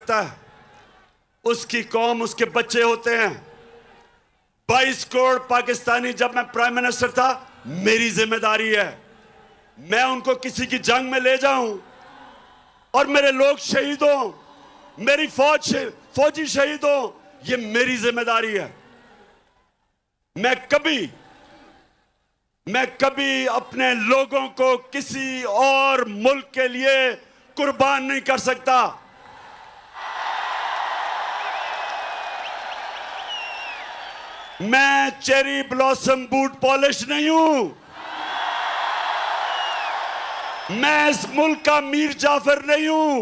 सकता है, उसकी कौम, उसके बच्चे होते हैं। 22 करोड़ पाकिस्तानी जब मैं प्राइम मिनिस्टर था, मेरी जिम्मेदारी है मैं उनको किसी की जंग में ले जाऊं और मेरे लोग शहीद हों, मेरी फौजी शहीद हों, ये मेरी जिम्मेदारी है। मैं कभी अपने लोगों को किसी और मुल्क के लिए कुर्बान नहीं कर सकता। मैं चेरी ब्लॉसम बूट पॉलिश नहीं हूं। मैं इस मुल्क का मीर जाफर नहीं हूं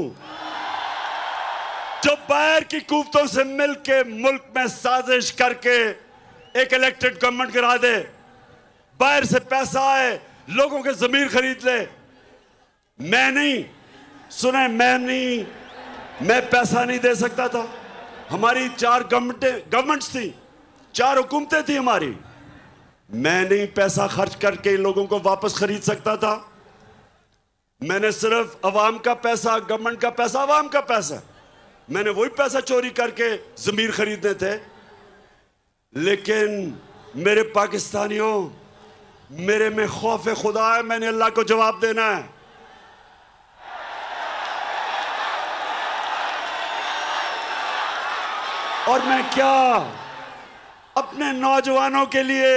जो बाहर की कुव्वतों से मिलके मुल्क में साजिश करके एक इलेक्टेड गवर्नमेंट गिरा दे, बाहर से पैसा आए, लोगों के जमीर खरीद ले। मैं नहीं, सुने, मैं पैसा नहीं दे सकता था। हमारी 4 गवर्नमेंट्स थी, 4 हुकूमतें थी हमारी। मैं नहीं पैसा खर्च करके इन लोगों को वापस खरीद सकता था। मैंने सिर्फ अवाम का पैसा, गवर्नमेंट का पैसा, अवाम का पैसा, मैंने वही पैसा चोरी करके जमीर खरीदने थे। लेकिन मेरे पाकिस्तानियों, मेरे में खौफ खुदा है, मैंने अल्लाह को जवाब देना है। और मैं क्या अपने नौजवानों के लिए,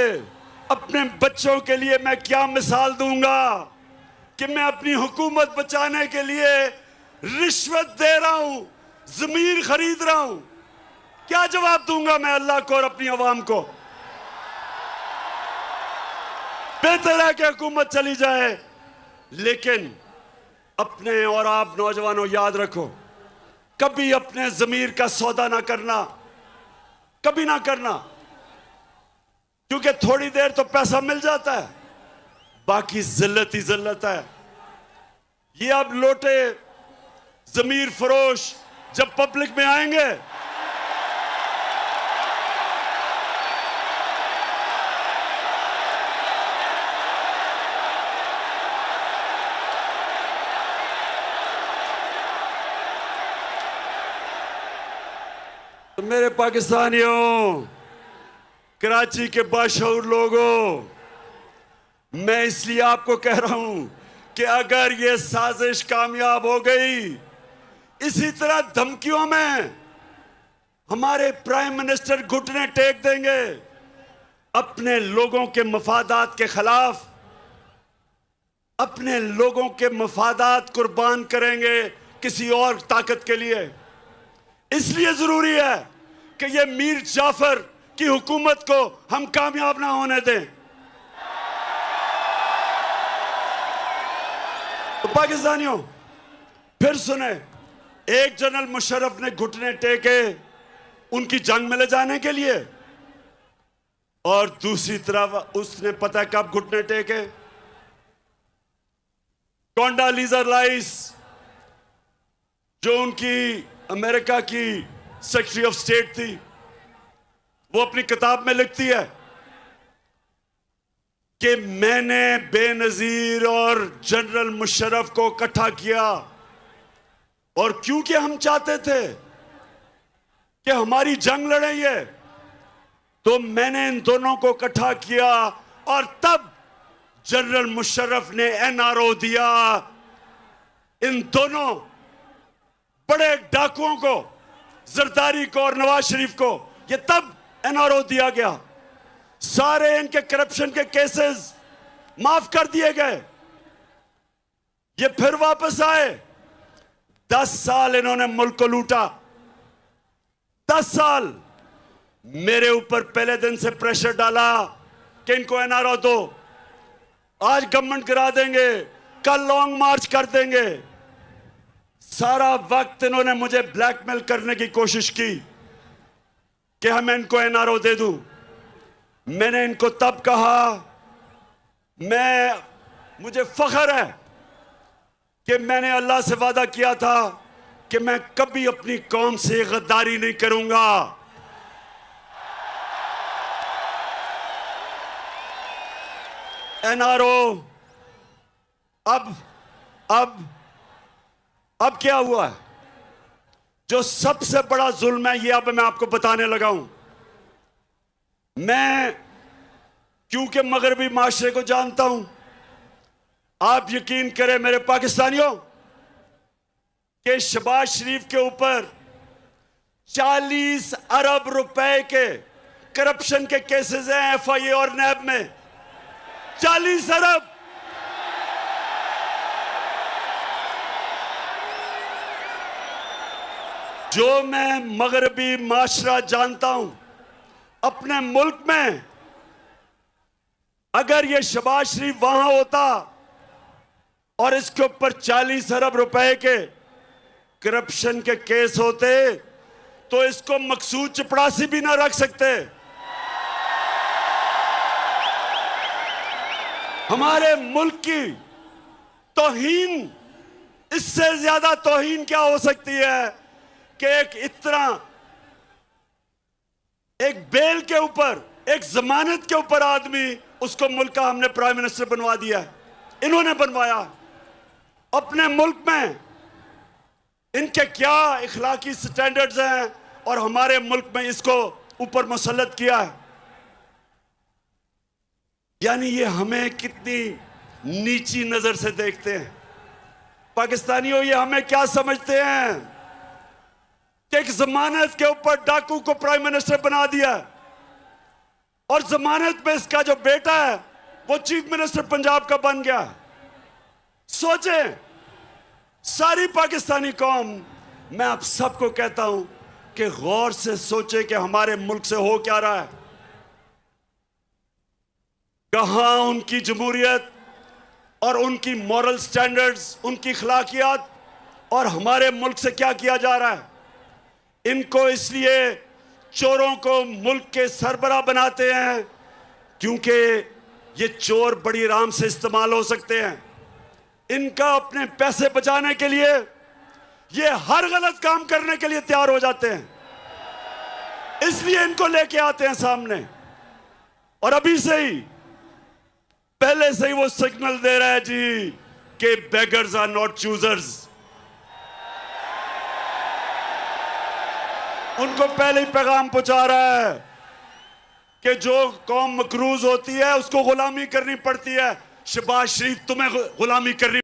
अपने बच्चों के लिए मैं क्या मिसाल दूंगा कि मैं अपनी हुकूमत बचाने के लिए रिश्वत दे रहा हूं, जमीर खरीद रहा हूं? क्या जवाब दूंगा मैं अल्लाह को और अपनी अवाम को? बेहतर है कि हुकूमत चली जाए, लेकिन अपने और आप नौजवानों याद रखो, कभी अपने जमीर का सौदा ना करना, कभी ना करना, क्योंकि थोड़ी देर तो पैसा मिल जाता है, बाकी जिल्लत ही जिल्लत है। ये अब लोटे जमीर फरोश जब पब्लिक में आएंगे, तो मेरे पाकिस्तानियों, कराची के बाशऊर लोगों, मैं इसलिए आपको कह रहा हूं कि अगर ये साजिश कामयाब हो गई, इसी तरह धमकियों में हमारे प्राइम मिनिस्टर घुटने टेक देंगे, अपने लोगों के मफादात के खिलाफ, अपने लोगों के मफादात कुर्बान करेंगे किसी और ताकत के लिए। इसलिए जरूरी है कि ये मीर जाफर की हुकूमत को हम कामयाब ना होने दें। तो पाकिस्तानियों, फिर सुने, एक जनरल मुशर्रफ ने घुटने टेके उनकी जंग में ले जाने के लिए, और दूसरी तरफ उसने पता कब घुटने टेके? कोंडालीजा राइस, जो उनकी अमेरिका की सेक्रेटरी ऑफ स्टेट थी, वो अपनी किताब में लिखती है कि मैंने बेनजीर और जनरल मुशर्रफ को इकट्ठा किया, और क्योंकि हम चाहते थे कि हमारी जंग लड़े ये, तो मैंने इन दोनों को इकट्ठा किया, और तब जनरल मुशर्रफ ने एनआरओ दिया इन दोनों बड़े डाकुओं को, जरदारी को और नवाज शरीफ को। ये तब एनआरओ दिया गया, सारे इनके करप्शन के केसेस माफ कर दिए गए। ये फिर वापस आए, 10 साल इन्होंने मुल्क को लूटा, 10 साल मेरे ऊपर पहले दिन से प्रेशर डाला कि इनको एनआरओ दो, आज गवर्नमेंट गिरा देंगे, कल लॉन्ग मार्च कर देंगे। सारा वक्त इन्होंने मुझे ब्लैकमेल करने की कोशिश की कि हम इनको एनआरओ दे दूं। मैंने इनको तब कहा, मुझे फख्र है कि मैंने अल्लाह से वादा किया था कि मैं कभी अपनी कौम से गद्दारी नहीं करूंगा। एनआरओ अब क्या हुआ है? जो सबसे बड़ा जुल्म है, ये अब मैं आपको बताने लगा हूं। मैं क्योंकि मगरबी माशरे को जानता हूं, आप यकीन करें मेरे पाकिस्तानियों कि शहबाज शरीफ के ऊपर 40 अरब रुपए के करप्शन के केसेस हैं FIA और नैब में। 40 अरब। जो मैं मगरबी माशरा जानता हूं, अपने मुल्क में अगर ये शहबाज शरीफ वहां होता और इसके ऊपर 40 अरब रुपए के करप्शन के केस होते तो इसको मकसूद चपड़ासी भी ना रख सकते। हमारे मुल्क की तौहीन, इससे ज्यादा तौहीन क्या हो सकती है कि एक बेल के ऊपर, एक जमानत के ऊपर आदमी, उसको मुल्क का हमने प्राइम मिनिस्टर बनवा दिया। इन्होंने बनवाया। अपने मुल्क में इनके क्या इखलाकी स्टैंडर्ड्स हैं और हमारे मुल्क में इसको ऊपर मुसल्लत किया है। यानी ये हमें कितनी नीची नजर से देखते हैं। पाकिस्तानियों, ये हमें क्या समझते हैं कि एक जमानत के ऊपर डाकू को प्राइम मिनिस्टर बना दिया और जमानत में इसका जो बेटा है वो चीफ मिनिस्टर पंजाब का बन गया। सोचें, सारी पाकिस्तानी कौम, मैं आप सबको कहता हूं कि गौर से सोचें कि हमारे मुल्क से हो क्या रहा है। कहां उनकी जमहूरियत और उनकी मॉरल स्टैंडर्ड्स, उनकी अखलाकियात, और हमारे मुल्क से क्या किया जा रहा है। इनको इसलिए चोरों को मुल्क के सरबराह बनाते हैं क्योंकि ये चोर बड़ी आराम से इस्तेमाल हो सकते हैं। इनका अपने पैसे बचाने के लिए ये हर गलत काम करने के लिए तैयार हो जाते हैं, इसलिए इनको लेके आते हैं सामने। और अभी से ही, पहले से ही वो सिग्नल दे रहा है जी कि बेगर्स आर नॉट चूजर्स। उनको पहले ही पैगाम पहुंचा रहा है कि जो कौम मकरूज होती है उसको गुलामी करनी पड़ती है। शहबाज शरीफ, तुम्हें गुलामी करनी